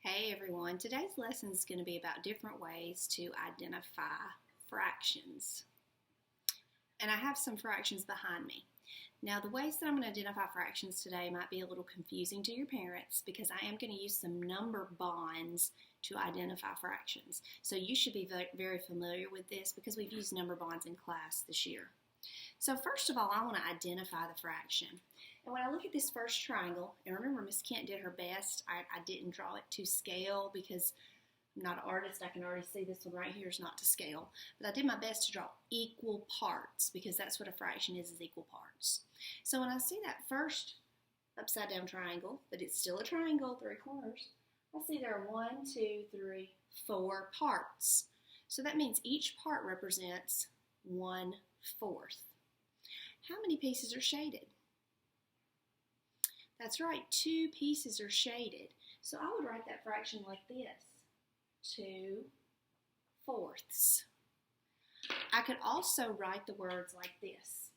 Hey everyone, today's lesson is going to be about different ways to identify fractions. And I have some fractions behind me. Now the ways that I'm going to identify fractions today might be a little confusing to your parents because I am going to use some number bonds to identify fractions. So you should be very familiar with this because we've used number bonds in class this year. So first of all, I want to identify the fraction. And when I look at this first triangle, and remember Miss Kent did her best, I didn't draw it to scale because I'm not an artist. I can already see this one right here is not to scale. But I did my best to draw equal parts because that's what a fraction is equal parts. So when I see that first upside down triangle, but it's still a triangle, 3 corners, I see there are 1, 2, 3, 4 parts. So that means each part represents 1/4. How many pieces are shaded? That's right, 2 pieces are shaded. So I would write that fraction like this, 2/4. I could also write the words like this.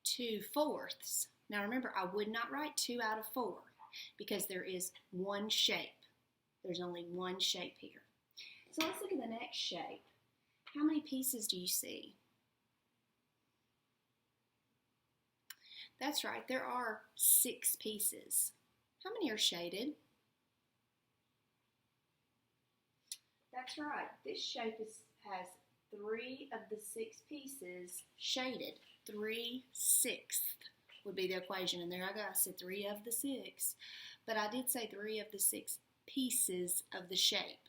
Two-fourths. Now remember, I would not write 2 out of 4 because there is one shape. There's only one shape here. So let's look at the next shape. How many pieces do you see? That's right, there are 6 pieces. How many are shaded? That's right, this shape has 3 of the 6 pieces shaded. 3/6 would be the equation. And there I go, I said 3 of the 6. But I did say 3 of the 6 pieces of the shape.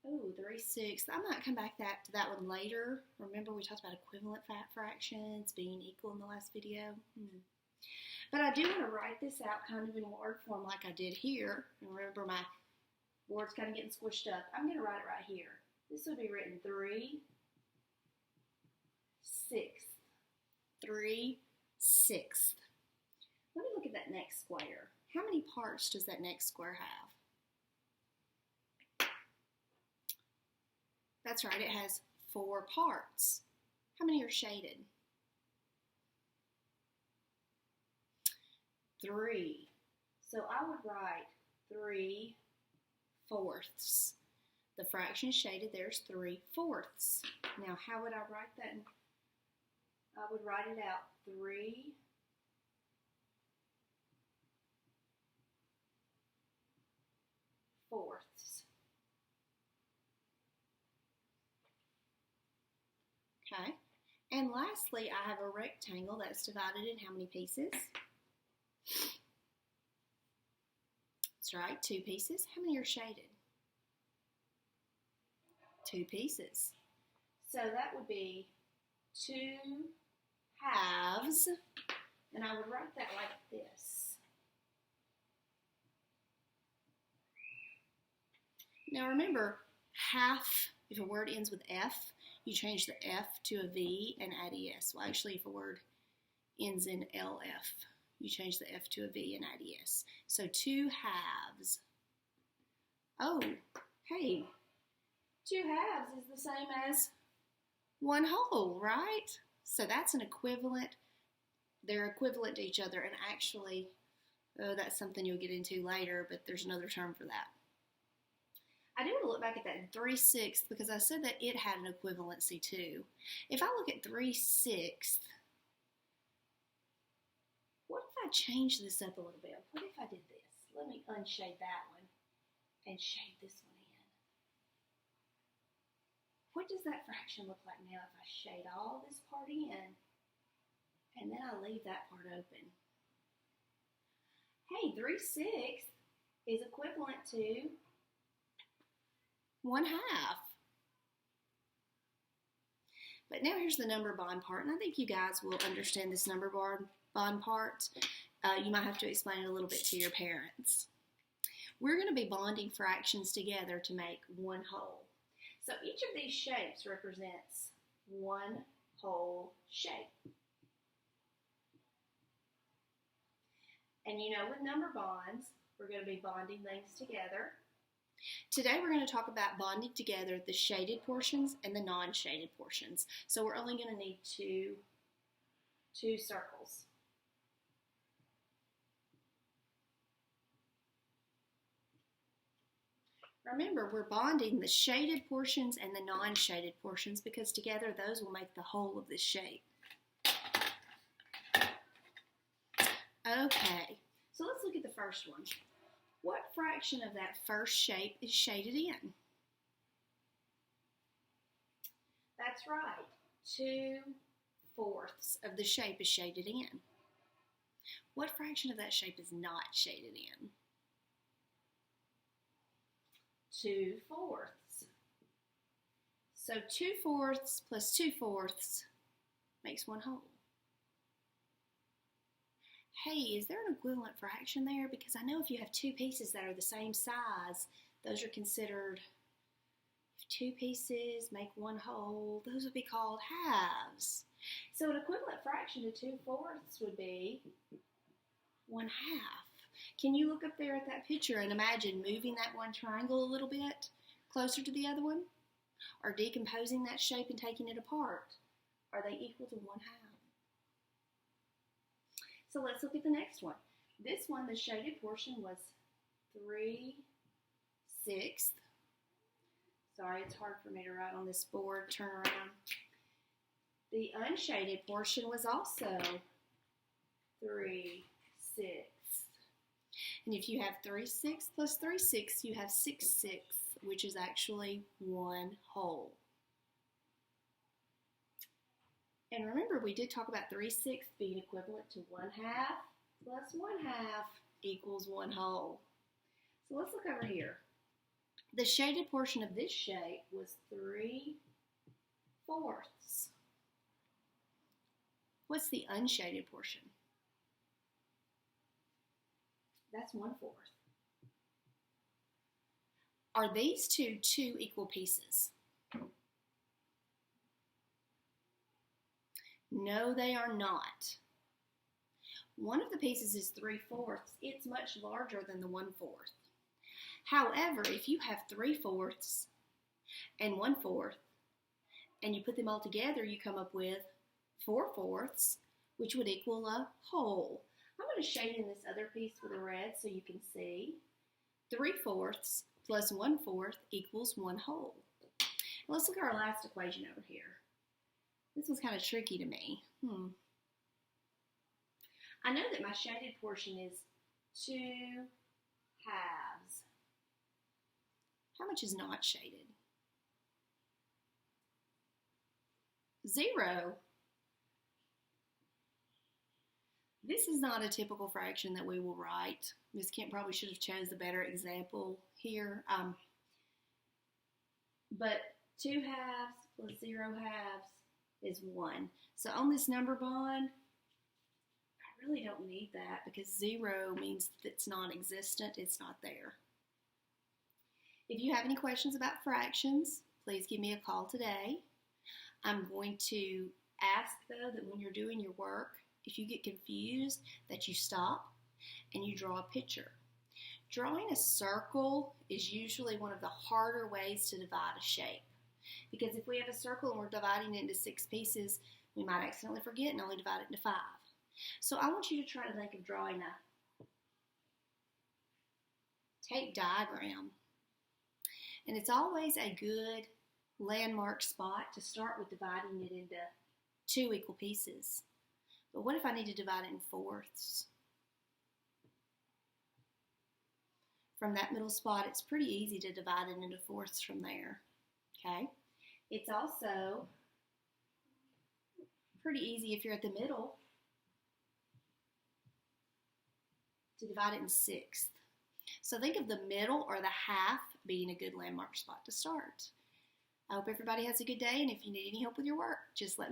Oh, 3/6. I might come back to that one later. Remember we talked about equivalent fractions being equal in the last video? But I do want to write this out kind of in word form like I did here. And remember my board's kind of getting squished up. I'm going to write it right here. This would be written 3/6. 3/6. Let me look at that next square. How many parts does that next square have? That's right, it has 4 parts. How many are shaded? 3. So I would write 3/4. The fraction shaded, there's 3/4. Now, how would I write that? I would write it out 3/4. Okay. And lastly, I have a rectangle that's divided in how many pieces? That's right, 2 pieces. How many are shaded? 2 pieces. So that would be 2 halves, and I would write that like this. Now remember, half, if a word ends with F, you change the F to a V and add ES. Well, actually, if a word ends in LF, you change the F to a V and add ES. So 2 halves. Oh, hey, 2 halves is the same as 1 whole, right? So that's an equivalent. They're equivalent to each other, and actually, that's something you'll get into later, but there's another term for that. I do want to look back at that 3/6 because I said that it had an equivalency too. If I look at 3/6, what if I change this up a little bit? What if I did this? Let me unshade that one and shade this one in. What does that fraction look like now if I shade all this part in and then I leave that part open? Hey, 3/6 is equivalent to 1/2. But now here's the number bond part, and I think you guys will understand this number bond part. You might have to explain it a little bit to your parents. We're going to be bonding fractions together to make 1 whole. So each of these shapes represents 1 whole shape. And you know, with number bonds, we're going to be bonding things together. Today we're going to talk about bonding together the shaded portions and the non-shaded portions. So we're only going to need two two circles. Remember, we're bonding the shaded portions and the non-shaded portions because together those will make the whole of this shape. Okay, so let's look at the first one. What fraction of that first shape is shaded in? That's right, 2/4 of the shape is shaded in. What fraction of that shape is not shaded in? 2/4. So 2/4 plus 2/4 makes one whole. Hey, is there an equivalent fraction there? Because I know if you have two pieces that are the same size, those are considered, if two pieces make one whole, those would be called halves. So an equivalent fraction to 2/4 would be 1/2. Can you look up there at that picture and imagine moving that one triangle a little bit closer to the other one? Or decomposing that shape and taking it apart? Are they equal to 1/2? So let's look at the next one. This one, the shaded portion was 3/6. Sorry, it's hard for me to write on this board. Turn around. The unshaded portion was also 3/6. And if you have 3/6 plus 3/6, you have 6/6, which is actually one whole. And remember, we did talk about 3/6 being equivalent to 1/2 plus 1/2 equals one whole. So let's look over here. The shaded portion of this shape was 3/4. What's the unshaded portion? That's 1/4. Are these two equal pieces? No, they are not. One of the pieces is 3/4. It's much larger than the 1/4. However, if you have 3/4 and 1/4, and you put them all together, you come up with 4/4, which would equal a whole. I'm going to shade in this other piece with a red so you can see. 3/4 plus 1/4 equals one whole. Let's look at our last equation over here. This was kind of tricky to me. I know that my shaded portion is 2/2. How much is not shaded? 0. This is not a typical fraction that we will write. Ms. Kent probably should have chose a better example here. But 2/2 plus 0/2 is 1. So on this number bond, I really don't need that because 0 means that it's non-existent, it's not there. If you have any questions about fractions, please give me a call today. I'm going to ask, though, that when you're doing your work, if you get confused, that you stop and you draw a picture. Drawing a circle is usually one of the harder ways to divide a shape. Because if we have a circle and we're dividing it into 6 pieces, we might accidentally forget and only divide it into 5. So I want you to try to think of drawing a tape diagram. And it's always a good landmark spot to start with dividing it into 2 equal pieces. But what if I need to divide it in 4ths? From that middle spot, it's pretty easy to divide it into 4ths from there. Okay? It's also pretty easy if you're at the middle to divide it in 6ths. So think of the middle or the half being a good landmark spot to start. I hope everybody has a good day, and if you need any help with your work, just let me know.